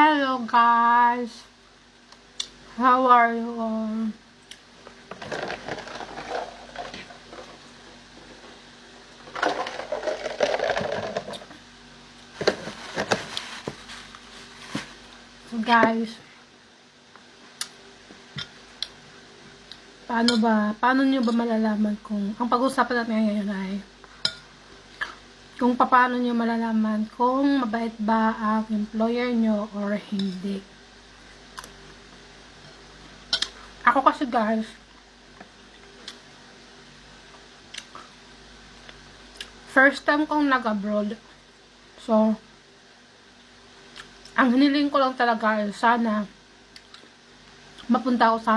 Hello guys, how are you all? So guys, paano nyo ba malalaman kung, ang pag-usapan natin ngayon ay kung paano nyo malalaman kung mabait ba ang employer nyo or hindi. Ako kasi guys, first time kong nag-abroad. So, ang hiniling ko lang talaga ay sana mapunta ako sa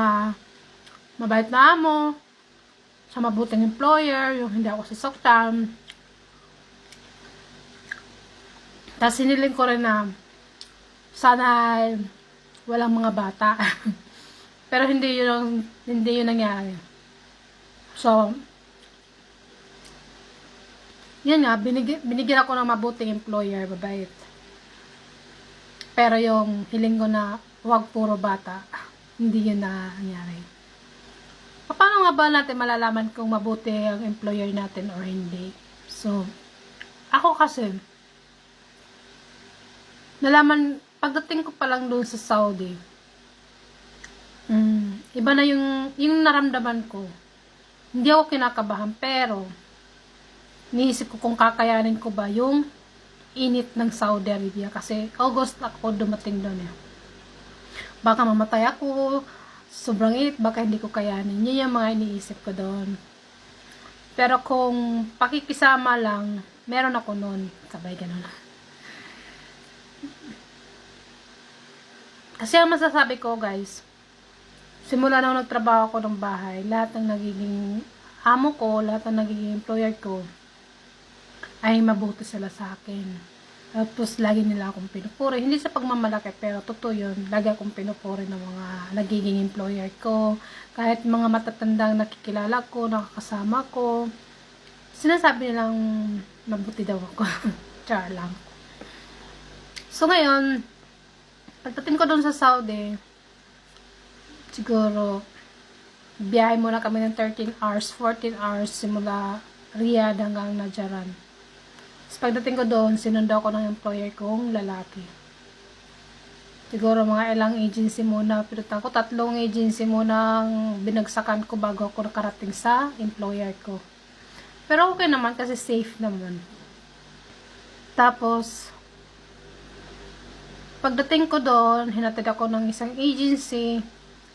mabait na amo, sa mabuting employer, yung hindi ako sasaktan. Tapos hiniling ko rin na sana walang mga bata. Pero hindi yun nangyari. So, yun nga, binigyan ako ng mabuting employer, mabait. Pero yung hiling ko na huwag puro bata, hindi yun na nangyari. Paano nga ba natin malalaman kung mabuti ang employer natin or hindi? So, ako kasi, nalaman, pagdating ko pa lang doon sa Saudi, iba na yung naramdaman ko. Hindi ako kinakabahan, pero niisip ko kung kakayanin ko ba yung init ng Saudi Arabia. Kasi August ako dumating doon eh. Baka mamatay ako, sobrang init, baka hindi ko kayanin. Yun yung mga iniisip ko doon. Pero kung pakikisama lang, meron ako noon. Sabay ganun. Kasi ang masasabi ko guys, simula nang nagtrabaho ako ng bahay, lahat ng nagiging amo ko, lahat ng nagiging employer ko, ay mabuti sila sa akin. Tapos lagi nila akong pinupuri. Hindi sa pagmamalaki, pero totoo yun. Lagi akong pinupuri ng mga nagiging employer ko. Kahit mga matatandang nakikilala ko, nakakasama ko, sinasabi nilang mabuti daw ako. Char lang. So ngayon, pagdating ko doon sa Saudi, siguro, biyahe muna kami ng 13 hours, 14 hours, simula Riyadh hanggang Najran. Tapos pagdating ko doon, sinundo ko ng employer kong lalaki. Siguro mga ilang agency muna, pinutan ko, 3 agency muna ang binagsakan ko bago ako nakarating sa employer ko. Pero okay naman kasi safe naman. Tapos, pagdating ko doon, hinatid ako ng isang agency,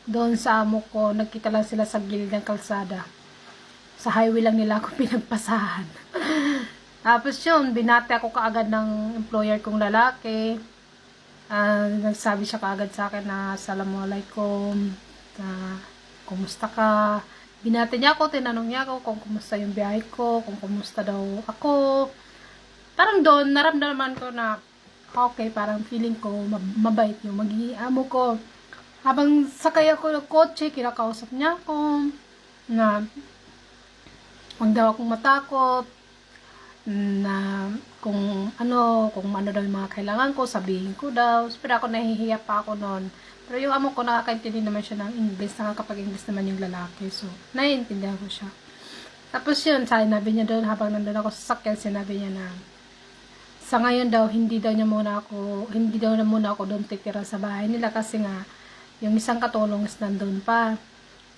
doon sa amo ko, nagkita lang sila sa gilid ng kalsada. Sa highway lang nila ako pinagpasahan. Tapos yun, binati ako kaagad ng employer kong lalaki. Nagsabi siya kaagad sa akin na, Assalamualaikum, kumusta ka? Binati niya ako, tinanong niya ako kung kumusta yung biyahe ko, kung kumusta daw ako. Parang doon, naramdaman ko na, okay, parang feeling ko mabait yung magiging amo ko. Habang sakay ako ng kotse, kinakausap niya ako na huwag daw akong matakot, na kung ano daw yung mga kailangan ko, sabihin ko daw. Pero ako nahihiya pa ako noon. Pero yung amo ko, nakakaintindi naman siya ng English, nakakapag-English naman yung lalaki. So, naiintindihan ko siya. Tapos yun, sinabi niya doon, habang nandun ako sa sakyan, sinabi niya na, sa ngayon daw, hindi daw na muna ako doon titira sa bahay nila kasi nga, yung isang katulong is nandun pa.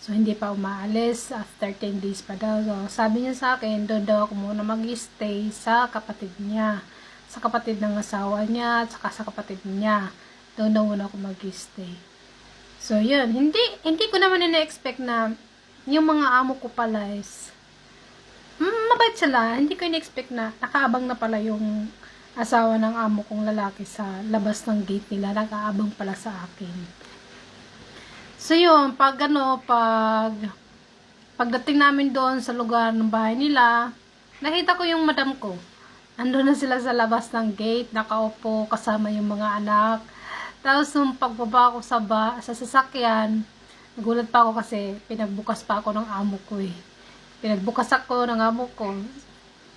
So, hindi pa umaalis. After 10 days pa daw. So, sabi niya sa akin, doon daw ako muna mag-stay sa kapatid niya. Sa kapatid ng asawa niya, at saka sa kapatid niya. Doon daw muna ako mag-stay. So, yun. Hindi ko naman ina-expect na yung mga amo ko pala is mabait sila. Hindi ko ina-expect na nakaabang na pala yung asawa ng amo kong lalaki sa labas ng gate nila, nakaabang pala sa akin. So yun, pagdating namin doon sa lugar ng bahay nila, nakita ko yung madam ko. Andun na sila sa labas ng gate, nakaupo kasama yung mga anak. Tapos nung pagbaba ko sa sasakyan, nagulat pa ako kasi pinagbukas pa ako ng amo ko eh. Pinagbukas ako ng amo ko.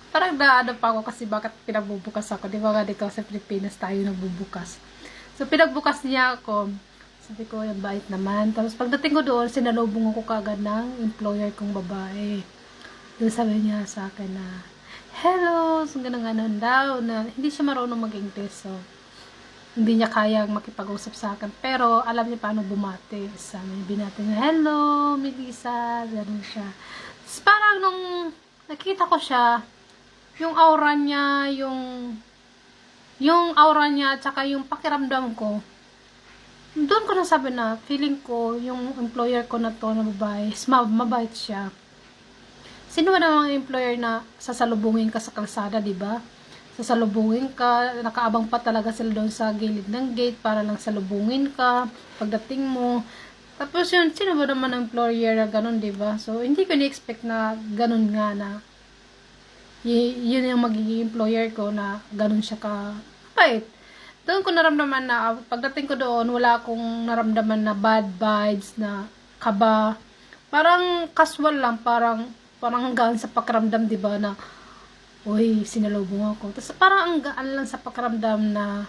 Parang naano pa ako kasi bakit pinagbubukas ako. Di ba nga dito sa Pilipinas tayo nagbubukas. So, pinagbukas niya ako. Sabi ko, yung bait naman. Tapos, pagdating ko doon, sinalubong ako kagad ng employer kong babae. Doon sabi niya sa akin na, hello, so ganun daw, na hindi siya marunong mag-English. So, hindi niya kayang makipag-usap sa akin. Pero, alam niya paano bumati. Sabi niya, binati niya, hello, Melissa. Ganun siya. Tapos, parang nung nakita ko siya, yung aura niya, yung aura niya, at saka yung pakiramdam ko, doon ko nasabi na, feeling ko, yung employer ko na to, na babae, mabait siya. Sino ba namang employer na sasalubungin ka sa kalsada, di ba? Sasalubungin ka, nakaabang pa talaga sila doon sa gilid ng gate para lang salubungin ka, pagdating mo. Tapos yun, sino ba naman ang employer na ganun, di ba? So, hindi ko ni-expect na ganun nga na yun yung magiging employer ko na ganun siya ka bait. Doon ko naramdaman na, pagdating ko doon, wala akong naramdaman na bad vibes, na kaba. Parang casual lang, parang hanggang sa pakiramdam, di ba, na, uy, sinalubong ako. Tapos parang ang gaan lang sa pakiramdam na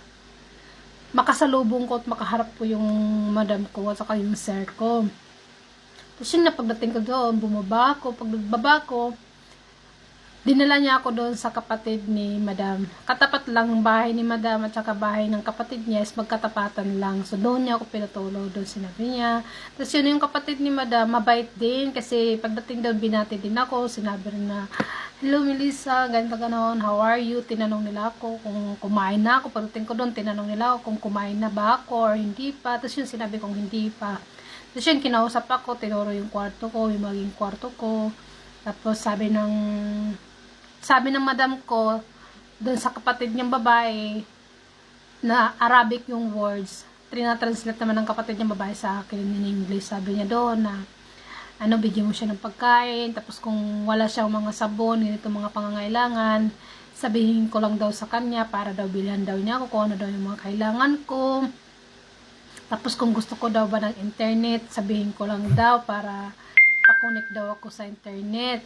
makasalubong ko at makaharap ko yung madam ko at saka yung sir ko. Tapos yun na, pagdating ko doon, bumaba ako. Pagbaba ko, dinala niya ako doon sa kapatid ni madam. Katapat lang ng bahay ni madam at saka bahay ng kapatid niya is magkatapatan lang. So, doon niya ako pinatulog. Doon sinabi niya. Tapos yun yung kapatid ni madam, mabait din. Kasi pagdating doon, binati din ako. Sinabi rin na, hello Melissa, ganito ganon, how are you? Tinanong nila ako kung kumain na ako. Pagdating ko doon, tinanong nila ako kung kumain na ba ako or hindi pa. Tapos yun, sinabi kong hindi pa. Tapos yun, kinausap ako, tinuro yung kwarto ko, yung maging kwarto ko. Tapos sabi ng madam ko, doon sa kapatid niyang babae, na Arabic yung words, translate naman ng kapatid niyang babae sa akin in English. Sabi niya doon na, bigyan mo siya ng pagkain, tapos kung wala siyang mga sabon, ganito mga pangangailangan, sabihin ko lang daw sa kanya, para daw bilhan daw niya ako kung ano daw yung mga kailangan ko. Tapos kung gusto ko daw ba ng internet, sabihin ko lang daw para pa-connect daw ako sa internet.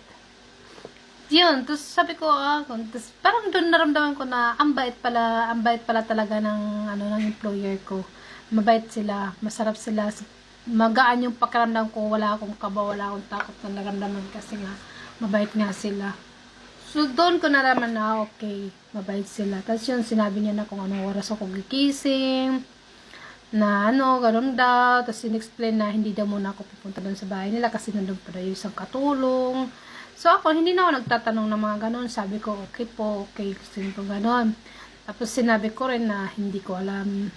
Yun, tapos sabi ko, tapos parang doon naramdaman ko na ang bait pala talaga ng employer ko. Mabait sila, masarap sila, magaan yung pakiramdam ko, wala akong kaba, wala akong takot na naramdaman kasi nga mabait nga sila. So doon ko naraman na okay, mabait sila. Tapos yun, sinabi niya na kung anong oras ako gigising, na ganun daw. Tapos in-explain na hindi daw muna ako pupunta doon sa bahay nila kasi nandun pa daw yung isang katulong. So ako, hindi na ako nagtatanong ng mga ganun. Sabi ko, okay po, okay, gusto ko ganun. Tapos sinabi ko rin na hindi ko alam,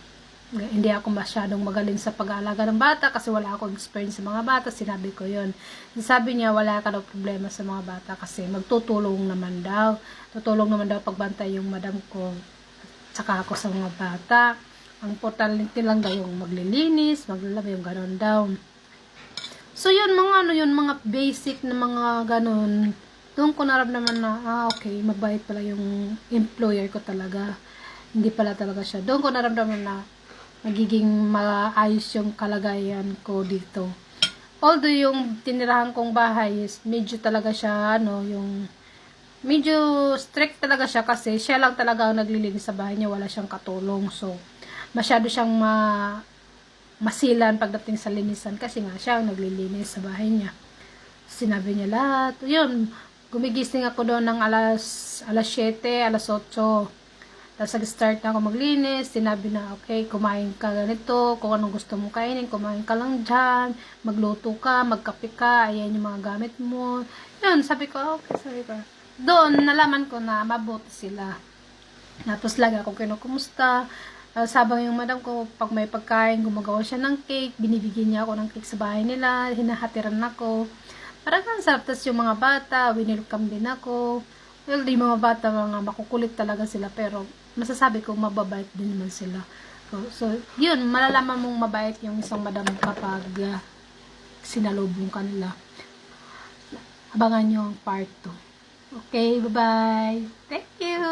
hindi ako masyadong magaling sa pag-aalaga ng bata kasi wala akong experience sa mga bata. Sinabi ko yun. Sabi niya, wala ka daw problema sa mga bata kasi magtutulong naman daw. Tutulong naman daw pagbantay yung madam ko tsaka ako sa mga bata. Ang importante lang daw yung maglilinis, maglalaba, yung ganun daw. So, yun, mga basic na mga ganun. Doon ko naramdaman na, okay, mabait pala yung employer ko talaga. Hindi pala talaga siya. Doon ko naramdaman na magiging maayos yung kalagayan ko dito. Although yung tinirahan kong bahay is medyo talaga siya, yung medyo strict talaga siya kasi siya lang talaga ang naglilinis sa bahay niya. Wala siyang katulong. So, masyado siyang masilan pagdating sa linisan kasi nga siya ang naglilinis sa bahay niya. Sinabi niya lahat. Yun, gumigising ako doon ng alas 7, alas 8. Tapos nag-start na ako maglinis. Sinabi na, okay, kumain ka ganito. Kung anong gusto mong kainin, kumain ka lang dyan. Magluto ka, magkape ka. Ayan yung mga gamit mo. Yun, sabi ko, okay, sabi ko. Doon, nalaman ko na mabuti sila. Tapos lagi ako kinukumusta. Sabang yung madam ko, pag may pagkain, gumagawa siya ng cake, binibigyan niya ako ng cake sa bahay nila, hinahatiran ako. Parang ang sarap. Tapos yung mga bata, winilcome din ako. Well, yung mga bata, mga makukulit talaga sila, pero masasabi ko, mababait din naman sila. So yun, malalaman mong mabait yung isang madam kapag sinalubong ka nila. Abangan nyo ang part 2. Okay, bye-bye. Thank you!